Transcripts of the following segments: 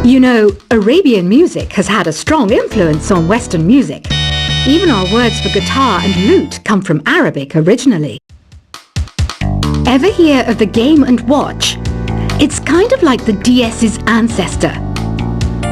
You know, Arabian music has had a strong influence on Western music. Even our words for guitar and lute come from Arabic originally. Ever hear of the Game & Watch? It's kind of like the DS's ancestor.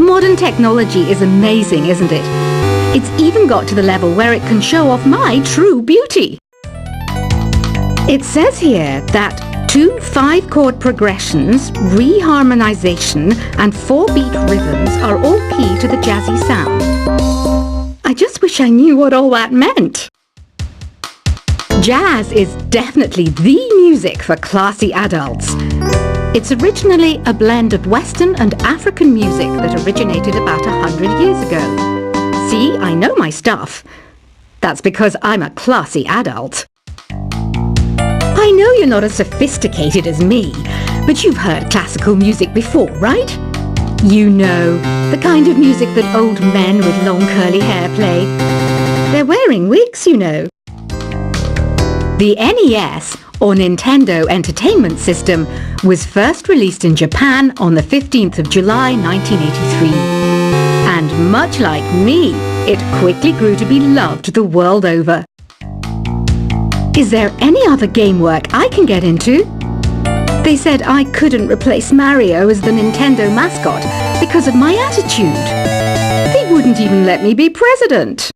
Modern technology is amazing, isn't it? It's even got to the level where it can show off my true beauty. It says here that 2 5-chord progressions, reharmonization and 4-beat rhythms are all key to the jazzy sound. I just wish I knew what all that meant. Jazz is definitely the music for classy adults. It's originally a blend of Western and African music that originated about 100 years ago. See, I know my stuff. That's because I'm a classy adult. I know you're not as sophisticated as me, but you've heard classical music before, right? You know, the kind of music that old men with long curly hair play. They're wearing wigs, you know. The NES, or Nintendo Entertainment System, was first released in Japan on the 15th of July 1983. And much like me, it quickly grew to be loved the world over. Is there any other game work I can get into? They said I couldn't replace Mario as the Nintendo mascot because of my attitude. They wouldn't even let me be president.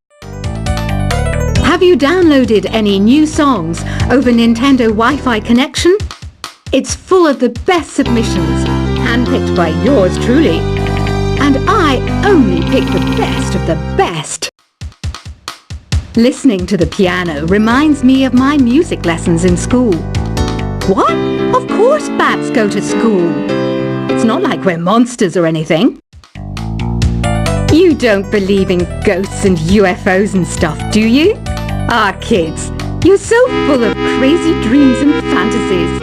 Have you downloaded any new songs over Nintendo Wi-Fi connection? It's full of the best submissions, handpicked by yours truly. And I only pick the best of the best. Listening to the piano reminds me of my music lessons in school. What? Of course bats go to school. It's not like we're monsters or anything. You don't believe in ghosts and UFOs and stuff, do you? Ah, kids, you're so full of crazy dreams and fantasies.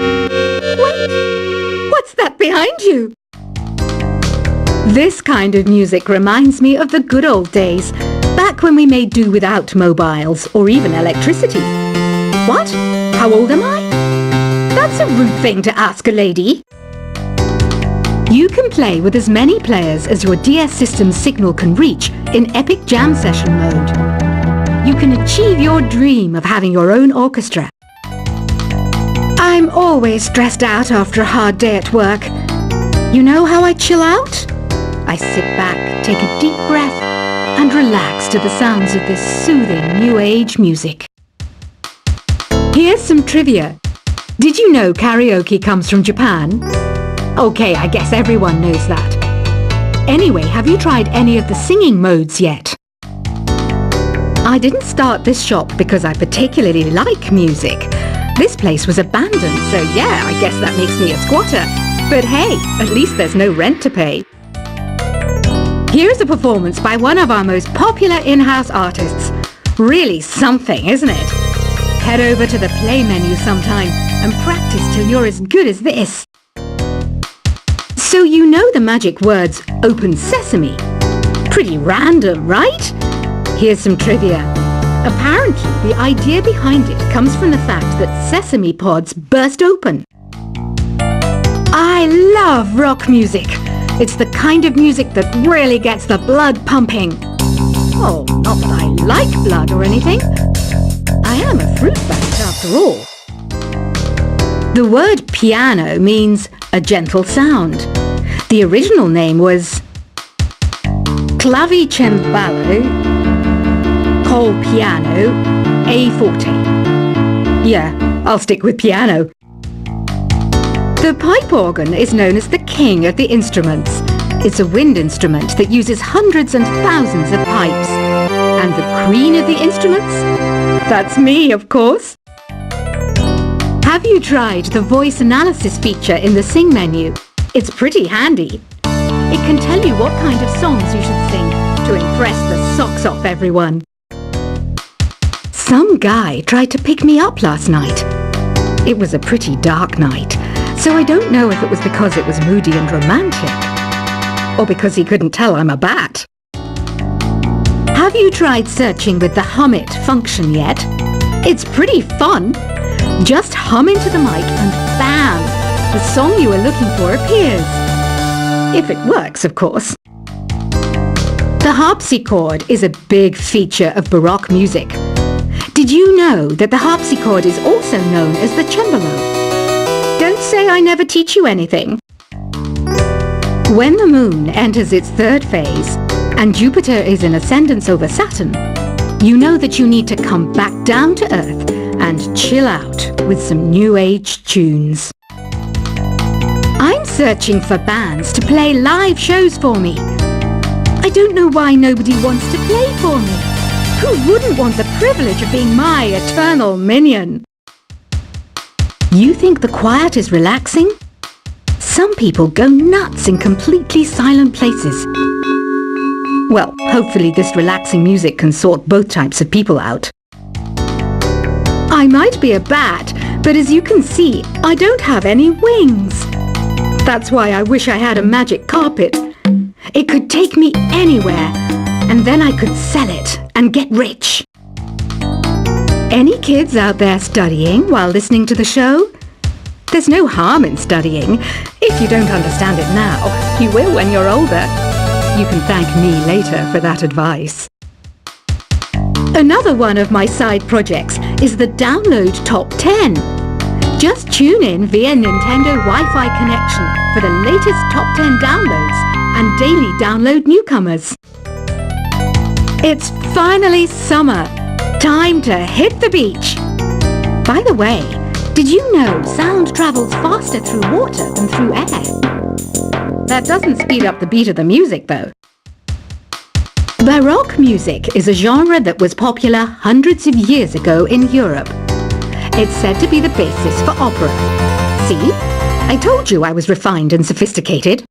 Wait, what's that behind you? This kind of music reminds me of the good old days, back when we made do without mobiles or even electricity. What? How old am I? That's a rude thing to ask a lady. You can play with as many players as your DS system's signal can reach in Epic Jam Session mode. You can achieve your dream of having your own orchestra. I'm always stressed out after a hard day at work. You know how I chill out? I sit back, take a deep breath, and relax to the sounds of this soothing new age music. Here's some trivia. Did you know karaoke comes from Japan? Okay, I guess everyone knows that. Anyway, have you tried any of the singing modes yet? I didn't start this shop because I particularly like music. This place was abandoned, so yeah, I guess that makes me a squatter. But hey, at least there's no rent to pay. Here's a performance by one of our most popular in-house artists. Really something, isn't it? Head over to the play menu sometime and practice till you're as good as this. So you know the magic words "Open Sesame"? Pretty random, right? Here's some trivia. Apparently, the idea behind it comes from the fact that sesame pods burst open. I love rock music. It's the kind of music that really gets the blood pumping. Oh, not that I like blood or anything. I am a fruit bat after all. The word piano means a gentle sound. The original name was clavicembalo col piano a forte. Yeah, I'll stick with piano. The pipe organ is known as the king of the instruments. It's a wind instrument that uses hundreds and thousands of pipes. And the queen of the instruments? That's me, of course. Have you tried the voice analysis feature in the Sing menu? It's pretty handy. It can tell you what kind of songs you should sing to impress the socks off everyone. Some guy tried to pick me up last night. It was a pretty dark night, so I don't know if it was because it was moody and romantic, or because he couldn't tell I'm a bat. Have you tried searching with the Hum It function yet? It's pretty fun. Just hum into the mic and bam! The song you were looking for appears. If it works, of course. The harpsichord is a big feature of Baroque music. Did you know that the harpsichord is also known as the cembalo? Don't say I never teach you anything. When the moon enters its third phase and Jupiter is in ascendance over Saturn, you know that you need to come back down to Earth and chill out with some new age tunes. I'm searching for bands to play live shows for me. I don't know why nobody wants to play for me. Who wouldn't want the privilege of being my eternal minion? You think the quiet is relaxing? Some people go nuts in completely silent places. Well, hopefully this relaxing music can sort both types of people out. I might be a bat, but as you can see, I don't have any wings. That's why I wish I had a magic carpet. It could take me anywhere, and then I could sell it and get rich. Any kids out there studying while listening to the show? There's no harm in studying. If you don't understand it now, you will when you're older. You can thank me later for that advice. Another one of my side projects is the Download Top 10. Just tune in via Nintendo Wi-Fi connection for the latest Top 10 downloads and daily download newcomers. It's finally summer. Time to hit the beach. By the way, did you know sound travels faster through water than through air? That doesn't speed up the beat of the music, though. Baroque music is a genre that was popular hundreds of years ago in Europe. It's said to be the basis for opera. See? I told you I was refined and sophisticated.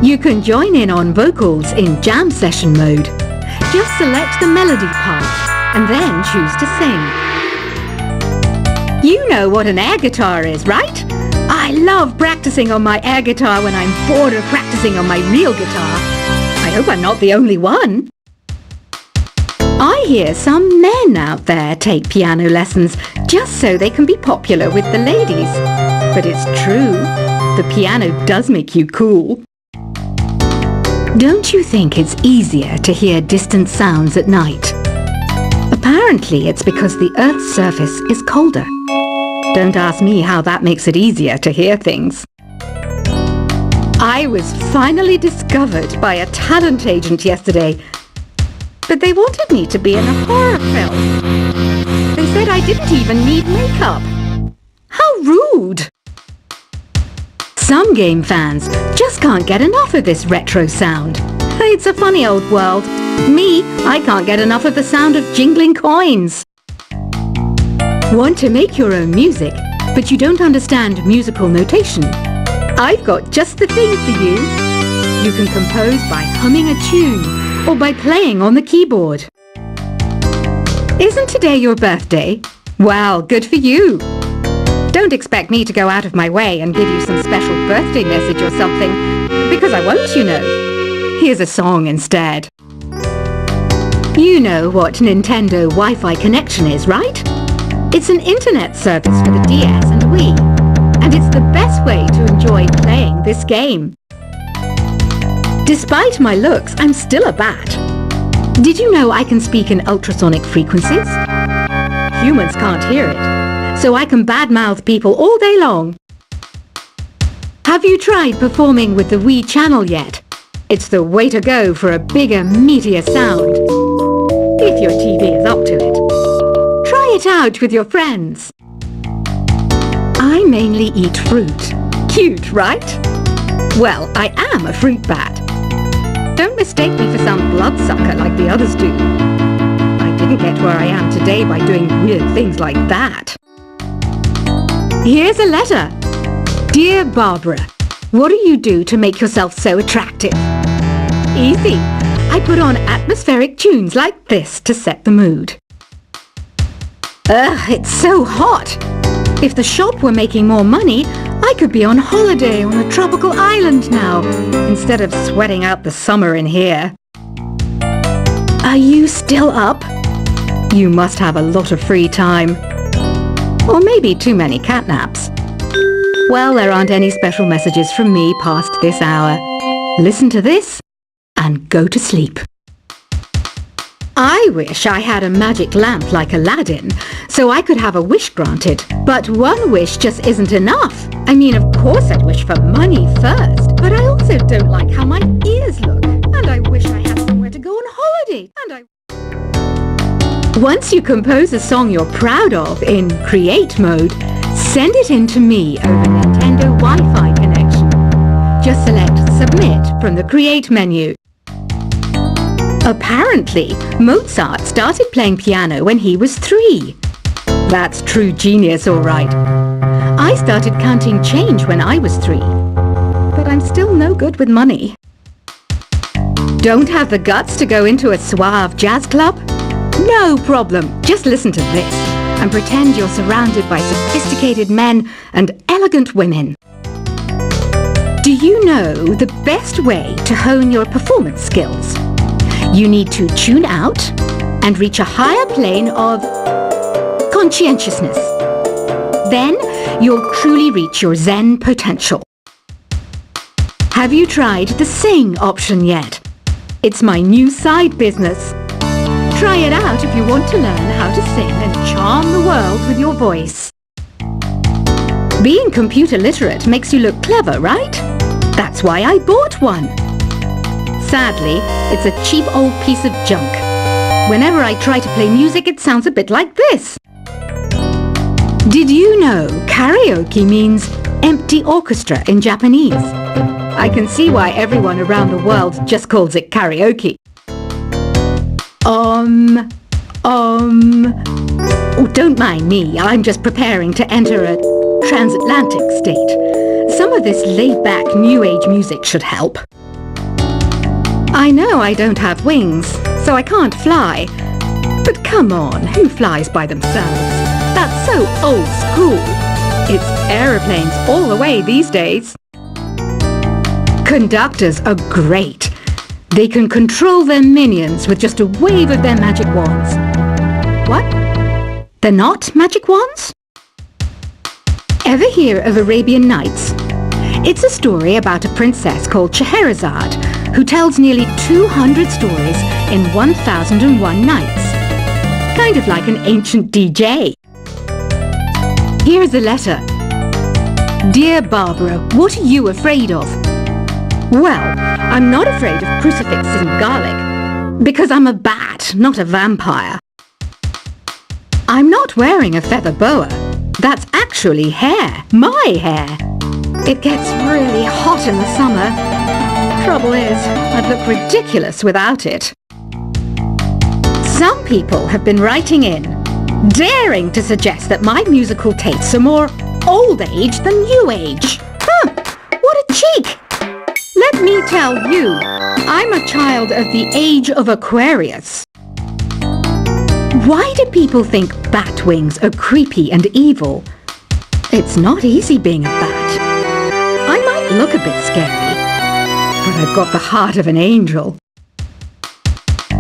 You can join in on vocals in jam session mode. Just select the melody part and then choose to sing. You know what an air guitar is, right? I love practicing on my air guitar when I'm bored of practicing on my real guitar. I hope I'm not the only one. I hear some men out there take piano lessons just so they can be popular with the ladies. But it's true, the piano does make you cool. Don't you think it's easier to hear distant sounds at night? Apparently it's because the Earth's surface is colder. Don't ask me how that makes it easier to hear things. I was finally discovered by a talent agent yesterday, but they wanted me to be in a horror film. They said I didn't even need makeup. How rude! Some game fans just can't get enough of this retro sound. It's a funny old world. Me, I can't get enough of the sound of jingling coins. Want to make your own music, but you don't understand musical notation? I've got just the thing for you. You can compose by humming a tune or by playing on the keyboard. Isn't today your birthday? Well, good for you. Don't expect me to go out of my way and give you some special birthday message or something, because I won't, you know. Here's a song instead. You know what Nintendo Wi-Fi connection is, right? It's an internet service for the DS and Wii, and it's the best way to enjoy playing this game. Despite my looks, I'm still a bat. Did you know I can speak in ultrasonic frequencies? Humans can't hear it, so I can badmouth people all day long. Have you tried performing with the Wii channel yet? It's the way to go for a bigger, meatier sound. If your TV is up to it. Try it out with your friends. I mainly eat fruit. Cute, right? Well, I am a fruit bat. Don't mistake me for some bloodsucker like the others do. I didn't get where I am today by doing weird things like that. Here's a letter. Dear Barbara, what do you do to make yourself so attractive? Easy. I put on atmospheric tunes like this to set the mood. Ugh, it's so hot. If the shop were making more money, I could be on holiday on a tropical island now, instead of sweating out the summer in here. Are you still up? You must have a lot of free time. Or maybe too many catnaps. Well, there aren't any special messages from me past this hour. Listen to this and go to sleep. I wish I had a magic lamp like Aladdin, so I could have a wish granted. But one wish just isn't enough. I mean, of course I'd wish for money first, but I also don't like how my ears look. And I wish I had somewhere to go on holiday. Once you compose a song you're proud of in Create mode, send it in to me over Nintendo Wi-Fi connection. Just select Submit from the Create menu. Apparently, Mozart started playing piano when he was 3. That's true genius, all right. I started counting change when I was 3, but I'm still no good with money. Don't have the guts to go into a suave jazz club? No problem. Just listen to this and pretend you're surrounded by sophisticated men and elegant women. Do you know the best way to hone your performance skills? You need to tune out and reach a higher plane of conscientiousness. Then you'll truly reach your Zen potential. Have you tried the sing option yet? It's my new side business. Try it out if you want to learn how to sing and charm the world with your voice. Being computer literate makes you look clever, right? That's why I bought one. Sadly, it's a cheap old piece of junk. Whenever I try to play music, it sounds a bit like this. Did you know karaoke means empty orchestra in Japanese? I can see why everyone around the world just calls it karaoke. Oh, don't mind me. I'm just preparing to enter a transatlantic state. Some of this laid-back new age music should help. I know I don't have wings, so I can't fly. But come on, who flies by themselves? That's so old school. It's aeroplanes all the way these days. Conductors are great. They can control their minions with just a wave of their magic wands. What? They're not magic wands? Ever hear of Arabian Nights? It's a story about a princess called Scheherazade who tells nearly 200 stories in 1001 nights. Kind of like an ancient DJ. Here's a letter. Dear Barbara, what are you afraid of? Well, I'm not afraid of crucifixes and garlic, because I'm a bat, not a vampire. I'm not wearing a feather boa. That's actually hair, my hair. It gets really hot in the summer. Trouble is, I'd look ridiculous without it. Some people have been writing in, daring to suggest that my musical tastes are more old age than new age. What a cheek! Let me tell you, I'm a child of the age of Aquarius. Why do people think bat wings are creepy and evil? It's not easy being a bat. I might look a bit scary, but I've got the heart of an angel.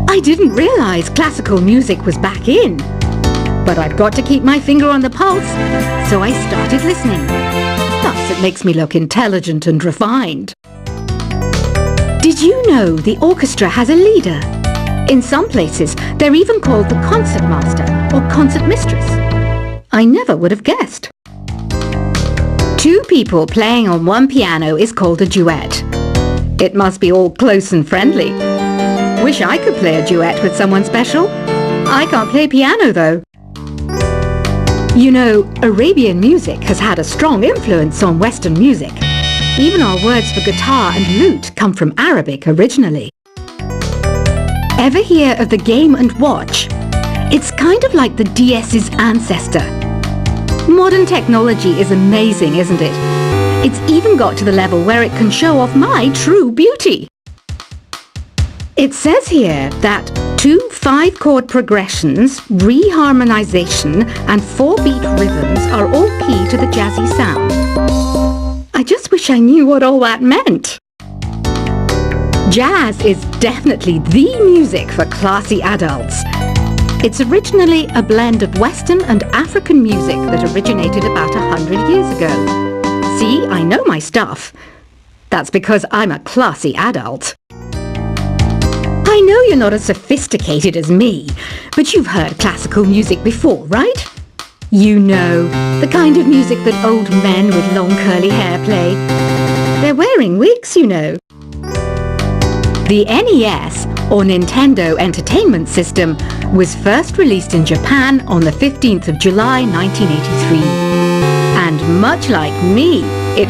I didn't realize classical music was back in, but I've got to keep my finger on the pulse, so I started listening. Thus, it makes me look intelligent and refined. Did you know the orchestra has a leader? In some places, they're even called the concertmaster or concertmistress. I never would have guessed. Two people playing on one piano is called a duet. It must be all close and friendly. Wish I could play a duet with someone special. I can't play piano though. You know, Arabian music has had a strong influence on Western music. Even our words for guitar and lute come from Arabic originally. Ever hear of the Game & Watch? It's kind of like the DS's ancestor. Modern technology is amazing, isn't it? It's even got to the level where it can show off my true beauty. It says here that 2 5-chord progressions, reharmonization, and 4-beat rhythms are all key to the jazzy sound. I just wish I knew what all that meant. Jazz is definitely the music for classy adults. It's originally a blend of Western and African music that originated about 100 years ago. See, I know my stuff. That's because I'm a classy adult. I know you're not as sophisticated as me, but you've heard classical music before, right? You know, the kind of music that old men with long curly hair play. They're wearing wigs, you know. The NES, or Nintendo Entertainment System, was first released in Japan on the 15th of July 1983. And much like me, it